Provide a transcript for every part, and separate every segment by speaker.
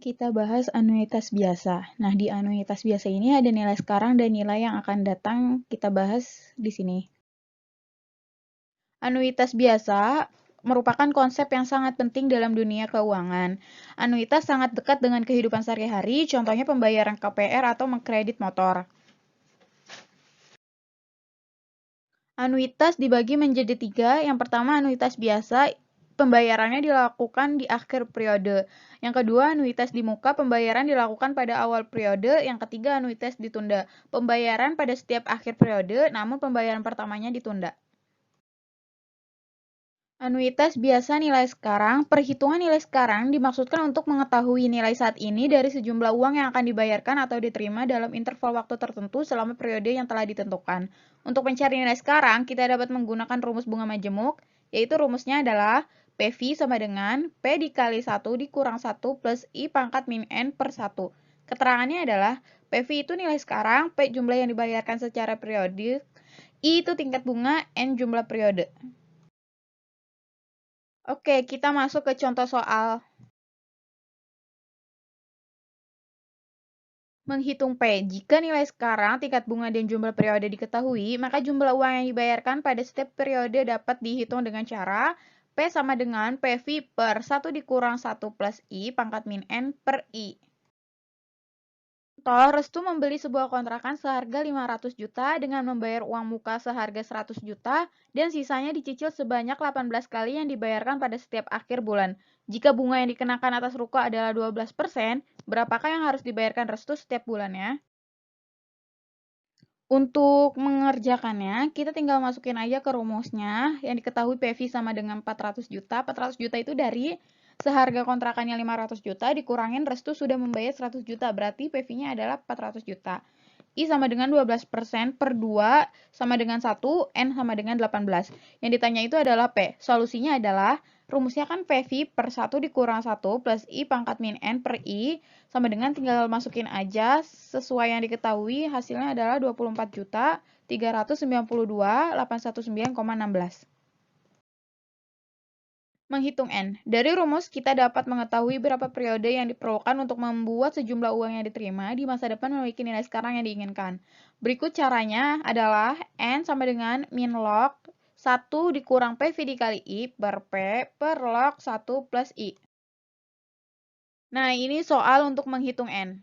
Speaker 1: kita bahas anuitas biasa. Nah, di anuitas biasa ini ada nilai sekarang dan nilai yang akan datang kita bahas di sini. Anuitas biasa merupakan konsep yang sangat penting dalam dunia keuangan. Anuitas sangat dekat dengan kehidupan sehari-hari, contohnya pembayaran KPR atau mengkredit motor. Anuitas dibagi menjadi 3. Yang pertama, anuitas biasa, pembayarannya dilakukan di akhir periode. Yang kedua, anuitas di muka, pembayaran dilakukan pada awal periode. Yang ketiga, anuitas ditunda, pembayaran pada setiap akhir periode, namun pembayaran pertamanya ditunda. Anuitas biasa nilai sekarang. Perhitungan nilai sekarang dimaksudkan untuk mengetahui nilai saat ini dari sejumlah uang yang akan dibayarkan atau diterima dalam interval waktu tertentu selama periode yang telah ditentukan. Untuk mencari nilai sekarang, kita dapat menggunakan rumus bunga majemuk, yaitu rumusnya adalah PV sama dengan P dikali 1 dikurang 1 plus I pangkat min N per 1. Keterangannya adalah PV itu nilai sekarang, P jumlah yang dibayarkan secara periodik, I itu tingkat bunga, N jumlah periode. Oke, kita masuk ke contoh soal. Menghitung P. Jika nilai sekarang, tingkat bunga dan jumlah periode diketahui, maka jumlah uang yang dibayarkan pada setiap periode dapat dihitung dengan cara P sama dengan PV per 1 dikurang 1 plus I pangkat min N per I. Contoh, Restu membeli sebuah kontrakan seharga 500 juta dengan membayar uang muka seharga 100 juta dan sisanya dicicil sebanyak 18 kali yang dibayarkan pada setiap akhir bulan. Jika bunga yang dikenakan atas ruko adalah 12%, berapakah yang harus dibayarkan Restu setiap bulannya? Untuk mengerjakannya, kita tinggal masukin aja ke rumusnya yang diketahui PV sama dengan 400 juta. 400 juta itu dari seharga kontrakannya 500 juta dikurangin Restu sudah membayar 100 juta. Berarti PV-nya adalah 400 juta. I sama dengan 12% per 2 sama dengan 1, N sama dengan 18. Yang ditanya itu adalah P. Solusinya adalah, rumusnya kan PV per 1 dikurang 1 plus I pangkat min N per I, sama dengan tinggal masukin aja sesuai yang diketahui, hasilnya adalah 24.392.819,16. Menghitung N. Dari rumus, kita dapat mengetahui berapa periode yang diperlukan untuk membuat sejumlah uang yang diterima di masa depan memiliki nilai sekarang yang diinginkan. Berikut caranya adalah N sama dengan min log 1 dikurang PV dikali I per P per log 1 plus I. Nah, ini soal untuk menghitung N.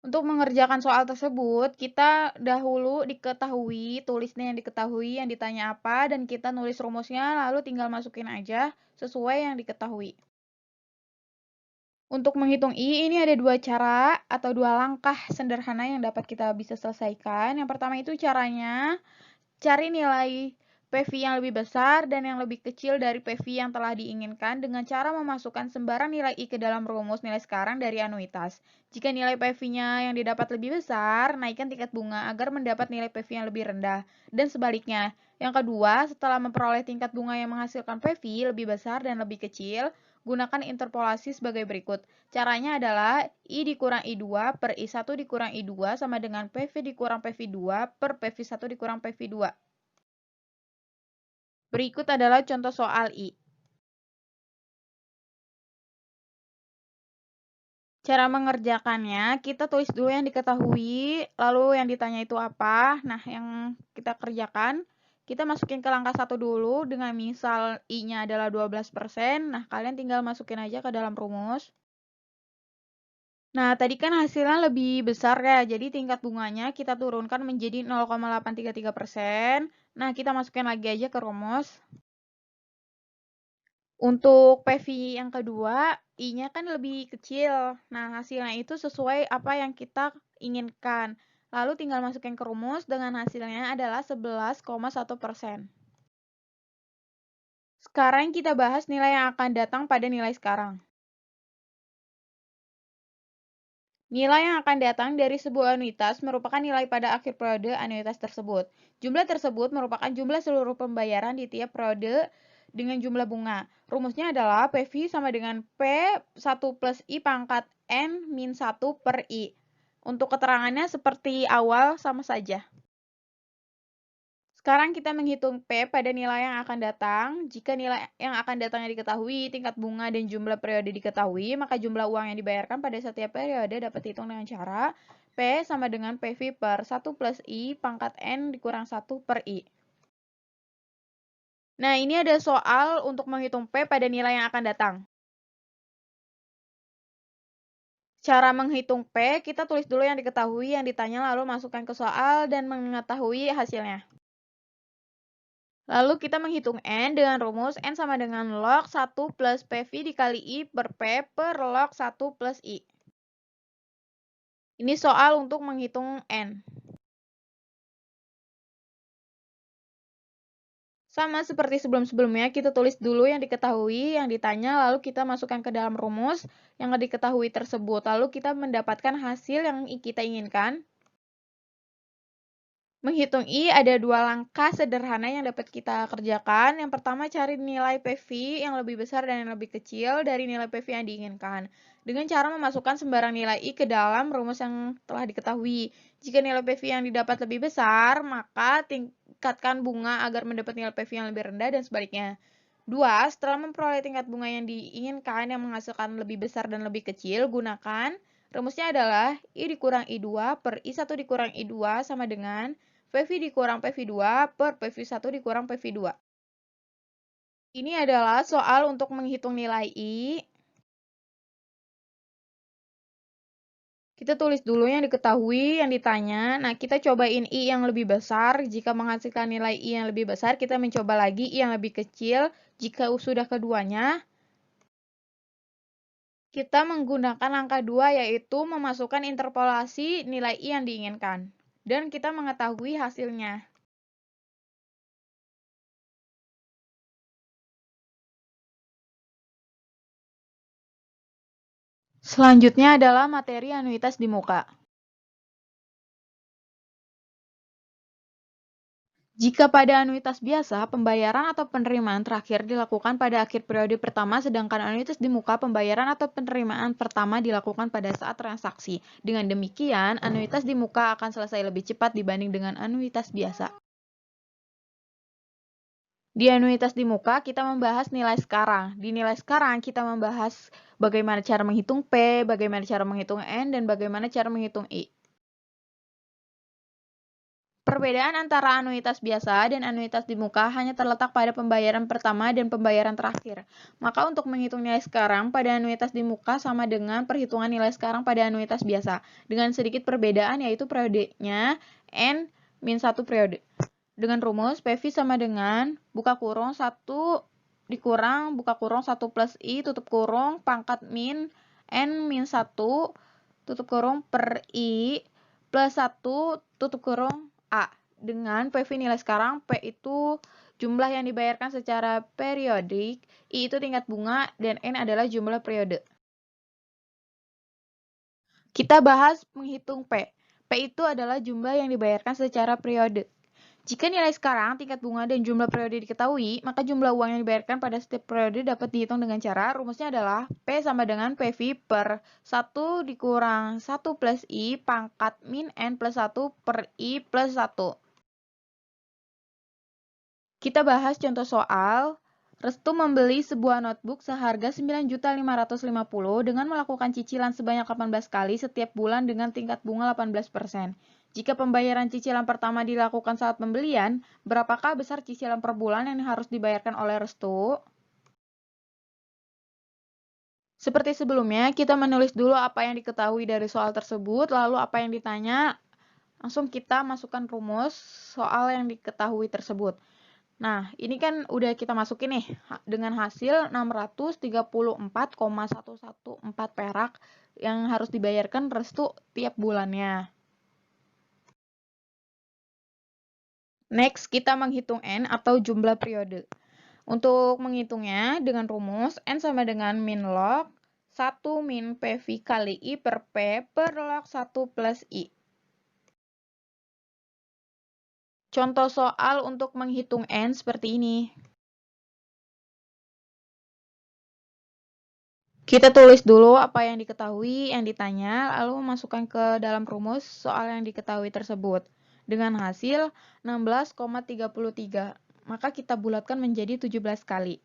Speaker 1: Untuk mengerjakan soal tersebut, kita dahulu diketahui, tulisnya yang diketahui, yang ditanya apa, dan kita nulis rumusnya, lalu tinggal masukin aja sesuai yang diketahui. Untuk menghitung I, ini ada 2 cara atau 2 langkah sederhana yang dapat kita bisa selesaikan. Yang pertama itu caranya, cari nilai PV yang lebih besar dan yang lebih kecil dari PV yang telah diinginkan dengan cara memasukkan sembarang nilai I ke dalam rumus nilai sekarang dari anuitas. Jika nilai PV-nya yang didapat lebih besar, naikkan tingkat bunga agar mendapat nilai PV yang lebih rendah. Dan sebaliknya. Yang kedua, setelah memperoleh tingkat bunga yang menghasilkan PV lebih besar dan lebih kecil, gunakan interpolasi sebagai berikut. Caranya adalah I dikurang I2 per I1 dikurang I2 sama dengan PV dikurang PV2 per PV1 dikurang PV2. Berikut adalah contoh soal I. Cara mengerjakannya, kita tulis dulu yang diketahui, lalu yang ditanya itu apa. Nah, yang kita kerjakan, kita masukin ke langkah 1 dulu, dengan misal I-nya adalah 12%. Nah, kalian tinggal masukin aja ke dalam rumus. Nah, tadi kan hasilnya lebih besar ya, jadi tingkat bunganya kita turunkan menjadi 0,833%. Nah, kita masukin lagi aja ke rumus. Untuk PV yang kedua, I-nya kan lebih kecil. Nah, hasilnya itu sesuai apa yang kita inginkan. Lalu tinggal masukin ke rumus dengan hasilnya adalah 11,1%. Sekarang kita bahas nilai yang akan datang pada nilai sekarang. Nilai yang akan datang dari sebuah anuitas merupakan nilai pada akhir periode anuitas tersebut. Jumlah tersebut merupakan jumlah seluruh pembayaran di tiap periode dengan jumlah bunga. Rumusnya adalah PV sama dengan P1 plus I pangkat N min 1 per I. Untuk keterangannya seperti awal sama saja. Sekarang kita menghitung P pada nilai yang akan datang. Jika nilai yang akan datangnya diketahui, tingkat bunga dan jumlah periode diketahui, maka jumlah uang yang dibayarkan pada setiap periode dapat dihitung dengan cara P sama dengan PV per 1 plus I pangkat N dikurang 1 per I. Nah, ini ada soal untuk menghitung P pada nilai yang akan datang. Cara menghitung P, kita tulis dulu yang diketahui, yang ditanya, lalu masukkan ke soal dan mengetahui hasilnya. Lalu kita menghitung N dengan rumus N sama dengan log 1 plus PV dikali I per P per log 1 plus I. Ini soal untuk menghitung N. Sama seperti sebelum-sebelumnya, kita tulis dulu yang diketahui, yang ditanya, lalu kita masukkan ke dalam rumus yang diketahui tersebut. Lalu kita mendapatkan hasil yang kita inginkan. Menghitung I ada dua langkah sederhana yang dapat kita kerjakan. Yang pertama, cari nilai PV yang lebih besar dan yang lebih kecil dari nilai PV yang diinginkan. Dengan cara memasukkan sembarang nilai I ke dalam rumus yang telah diketahui. Jika nilai PV yang didapat lebih besar, maka tingkatkan bunga agar mendapat nilai PV yang lebih rendah dan sebaliknya. 2. Setelah memperoleh tingkat bunga yang diinginkan yang menghasilkan lebih besar dan lebih kecil, gunakan rumusnya adalah I dikurang I2 per I1 dikurang I2 sama dengan PV dikurang PV2 per PV1 dikurang PV2. Ini adalah soal untuk menghitung nilai I. Kita tulis dulu yang diketahui, yang ditanya. Nah, kita cobain I yang lebih besar. Jika menghasilkan nilai I yang lebih besar, kita mencoba lagi I yang lebih kecil. Jika sudah keduanya, kita menggunakan langkah 2, yaitu memasukkan interpolasi nilai I yang diinginkan. Dan kita mengetahui hasilnya. Selanjutnya adalah materi anuitas di muka. Jika pada anuitas biasa, pembayaran atau penerimaan terakhir dilakukan pada akhir periode pertama, sedangkan anuitas di muka, pembayaran atau penerimaan pertama dilakukan pada saat transaksi. Dengan demikian, anuitas di muka akan selesai lebih cepat dibanding dengan anuitas biasa. Di anuitas di muka, kita membahas nilai sekarang. Di nilai sekarang, kita membahas bagaimana cara menghitung P, bagaimana cara menghitung N, dan bagaimana cara menghitung I. Perbedaan antara anuitas biasa dan anuitas di muka hanya terletak pada pembayaran pertama dan pembayaran terakhir. Maka untuk menghitung nilai sekarang pada anuitas di muka sama dengan perhitungan nilai sekarang pada anuitas biasa. Dengan sedikit perbedaan yaitu periodenya N-1 periode. Dengan rumus PV sama dengan buka kurung 1 dikurang buka kurung 1 plus I tutup kurung pangkat min N-1 tutup kurung per I plus 1 tutup kurung A. Dengan PV nilai sekarang, P itu jumlah yang dibayarkan secara periodik, I itu tingkat bunga, dan N adalah jumlah periode. Kita bahas menghitung P. P itu adalah jumlah yang dibayarkan secara periode. Jika nilai sekarang, tingkat bunga, dan jumlah periode diketahui, maka jumlah uang yang dibayarkan pada setiap periode dapat dihitung dengan cara, rumusnya adalah P sama dengan PV per 1 dikurang 1 plus I pangkat min N plus 1 per I plus 1. Kita bahas contoh soal. Restu membeli sebuah notebook seharga 9.550.000 dengan melakukan cicilan sebanyak 18 kali setiap bulan dengan tingkat bunga 18%. Jika pembayaran cicilan pertama dilakukan saat pembelian, berapakah besar cicilan per bulan yang harus dibayarkan oleh Restu? Seperti sebelumnya, kita menulis dulu apa yang diketahui dari soal tersebut, lalu apa yang ditanya, langsung kita masukkan rumus soal yang diketahui tersebut. Nah, ini kan udah kita masukin nih dengan hasil 634,114 perak yang harus dibayarkan Restu tiap bulannya. Next, kita menghitung N atau jumlah periode. Untuk menghitungnya dengan rumus N sama dengan min log 1 min PV kali I per P per log 1 plus I. Contoh soal untuk menghitung N seperti ini. Kita tulis dulu apa yang diketahui, yang ditanya, lalu masukkan ke dalam rumus soal yang diketahui tersebut. dengan hasil 16,33. Maka kita bulatkan menjadi 17 kali.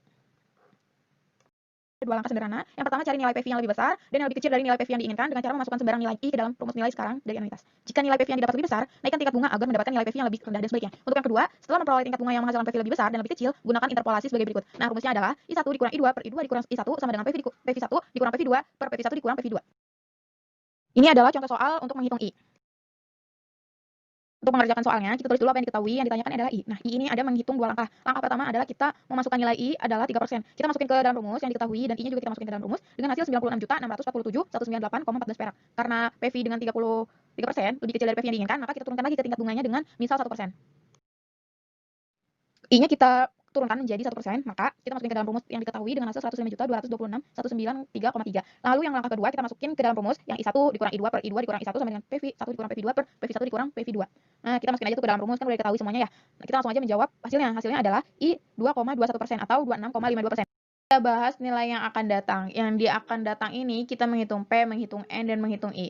Speaker 1: Dua langkah sederhana. Yang pertama, cari nilai PV yang lebih besar dan yang lebih kecil dari nilai PV yang diinginkan dengan cara memasukkan sembarang nilai I ke dalam rumus nilai sekarang dari anuitas. Jika nilai PV yang didapat lebih besar, naikkan tingkat bunga agar mendapatkan nilai PV yang lebih rendah dan sebaliknya. Untuk yang kedua, setelah memperoleh tingkat bunga yang menghasilkan PV lebih besar dan lebih kecil, gunakan interpolasi sebagai berikut. Nah, rumusnya adalah I1 dikurang I2 per I2 dikurang I1 sama dengan PV1 dikurang PV2 per PV1 dikurang PV2. Ini adalah contoh soal untuk menghitung I. Untuk mengerjakan soalnya, kita tulis dulu apa yang diketahui, yang ditanyakan adalah I. Nah, I ini ada menghitung dua langkah. Langkah pertama adalah kita memasukkan nilai I adalah 3%. Kita masukin ke dalam rumus yang diketahui, dan I-nya juga kita masukin ke dalam rumus, dengan hasil 96.647.198,14 perak. Karena PV dengan 33% lebih kecil dari PV yang diinginkan, maka kita turunkan lagi ke tingkat bunganya dengan misal 1%. I-nya kita turunkan menjadi 1%, maka kita masukin ke dalam rumus yang diketahui dengan hasil 105.226.193,3. Lalu yang langkah kedua kita masukin ke dalam rumus yang I1 dikurang I2 per I2 dikurang I1 sama dengan PV1 dikurang PV2 per PV1 dikurang PV2. Nah, kita masukin aja tuh ke dalam rumus, kan udah diketahui semuanya ya. Nah, kita langsung aja menjawab hasilnya. Hasilnya adalah I 2,21% atau 26,52%. Kita bahas nilai yang akan datang. Yang di akan datang ini kita menghitung P, menghitung N, dan menghitung I.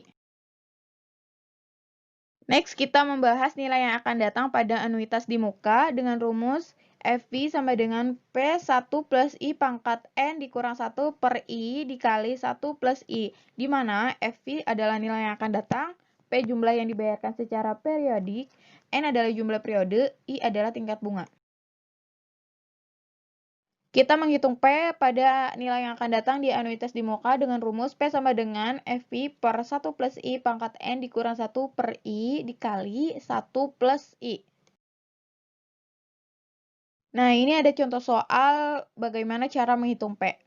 Speaker 1: Next, kita membahas nilai yang akan datang pada anuitas di muka dengan rumus FV sama dengan P1 plus I pangkat N dikurang 1 per I dikali 1 plus I. Di mana FV adalah nilai yang akan datang, P jumlah yang dibayarkan secara periodik, N adalah jumlah periode, I adalah tingkat bunga. Kita menghitung P pada nilai yang akan datang di anuitas di muka dengan rumus P sama dengan FV per 1 plus I pangkat N dikurang 1 per I dikali 1 plus I. Nah, ini ada contoh soal bagaimana cara menghitung P.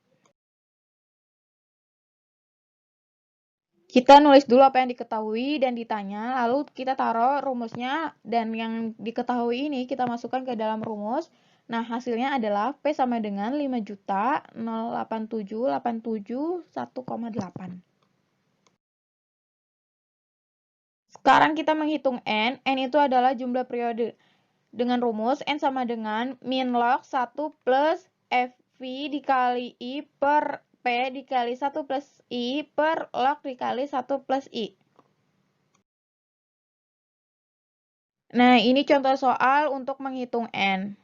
Speaker 1: Kita nulis dulu apa yang diketahui dan ditanya, lalu kita taruh rumusnya, dan yang diketahui ini kita masukkan ke dalam rumus. Nah, hasilnya adalah P sama dengan 5.087.871,8. Sekarang kita menghitung N. N itu adalah jumlah periode. Dengan rumus N sama dengan min log 1 plus FV dikali I per P dikali 1 plus I per log dikali 1 plus I. Nah, ini contoh soal untuk menghitung N.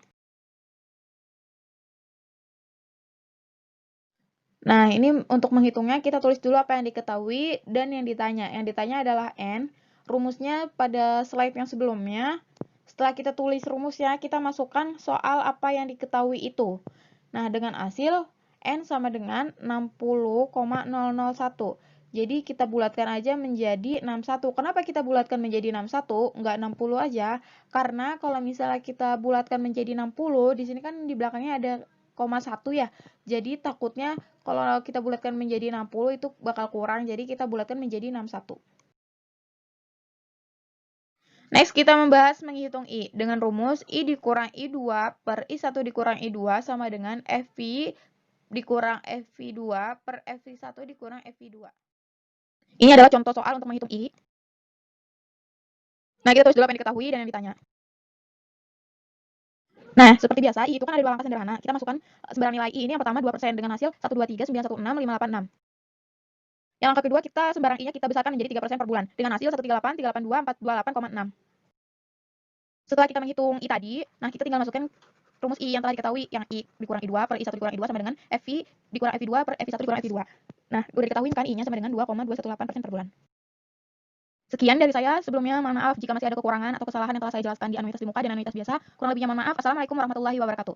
Speaker 1: Nah, ini untuk menghitungnya kita tulis dulu apa yang diketahui dan yang ditanya. Yang ditanya adalah N. Rumusnya pada slide yang sebelumnya. Setelah kita tulis rumusnya, kita masukkan soal apa yang diketahui itu. Nah, dengan hasil N sama dengan 60,001. Jadi kita bulatkan aja menjadi 61. Kenapa kita bulatkan menjadi 61? Enggak 60 aja. Karena kalau misalnya kita bulatkan menjadi 60, di sini kan di belakangnya ada 0,1 ya. Jadi takutnya kalau kita bulatkan menjadi 60 itu bakal kurang. Jadi kita bulatkan menjadi 61. Next, kita membahas menghitung I. Dengan rumus I dikurang I2 per I1 dikurang I2 sama dengan FV dikurang FV2 per FV1 dikurang FV2. Ini adalah contoh soal untuk menghitung I. Nah, kita tulis dulu apa yang diketahui dan yang ditanya. Nah, seperti biasa, I itu kan ada dua langkah sederhana. Kita masukkan sembarang nilai I ini. Yang pertama 2% dengan hasil 123.916.586. Yang langkah kedua, kita sembarang I-nya kita besarkan menjadi 3% per bulan dengan hasil 138.382.428,6. Setelah kita menghitung I tadi, nah kita tinggal masukkan rumus I yang telah diketahui, yang I dikurang I2 per I1 dikurang I2 sama dengan FV dikurang FV2 per FV1 dikurang FV2. Nah, udah diketahui kan I-nya sama dengan 2,218% per bulan. Sekian dari saya. Sebelumnya, mohon maaf jika masih ada kekurangan atau kesalahan yang telah saya jelaskan di anuitas di muka dan anuitas biasa. Kurang lebihnya mohon maaf. Assalamualaikum warahmatullahi wabarakatuh.